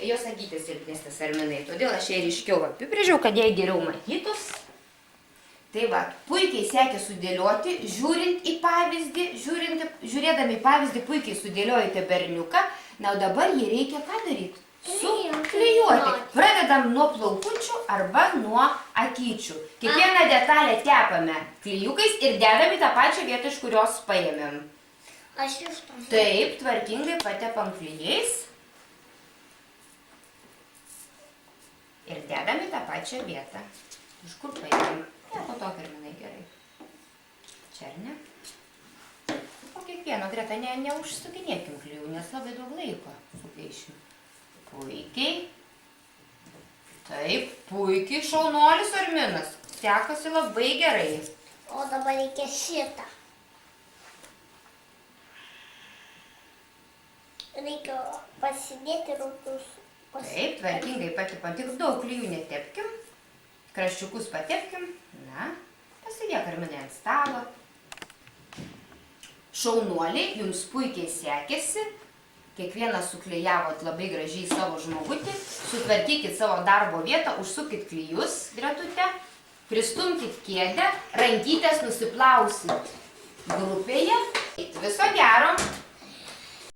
Jos agytės silpnesnės Arminai, todėl aš ją ryškiau apibrėžiau, kad jai geriau matytus. Tai va, puikiai sekė sudėlioti, žiūrint į pavyzdį, žiūrėdami į pavyzdį puikiai sudėliojate berniuką. Na, o dabar jį reikia ką daryti? Suklijuoti. Pradedam nuo plaukučių arba nuo akyčių. Kiekvieną detalę tepame klijukais ir dedam į tą pačią vietą, iš kurios paėmėm. Taip, tvarkingai patepam klijais. Ir dedam į tą pačią vietą. Iš kur paėmėm? Po to Arminai gerai. Čia ar ne? Po kiekvieno Greta neužsukinėkim klijų, nes labai daug laiko sugaišim. Puikiai. Taip, puikiai šaunuolis Arminas. Sekasi labai gerai. O dabar reikia šitą. Reikia pasidėti rūpius. Taip, tvarkingai patepam. Tik daug klijų netepkim. Kraščiukus patepkim. Na, pasidėk Arminai ant stalo. Šaunuoliai, jums puikiai sekėsi. Kiekvienas suklijavot labai gražiai savo žmogutį. Sutvarkykit savo darbo vietą, užsukit klijus gretute, pristumkit kėdę, rankytės nusiplausit grupėje. Viso gero!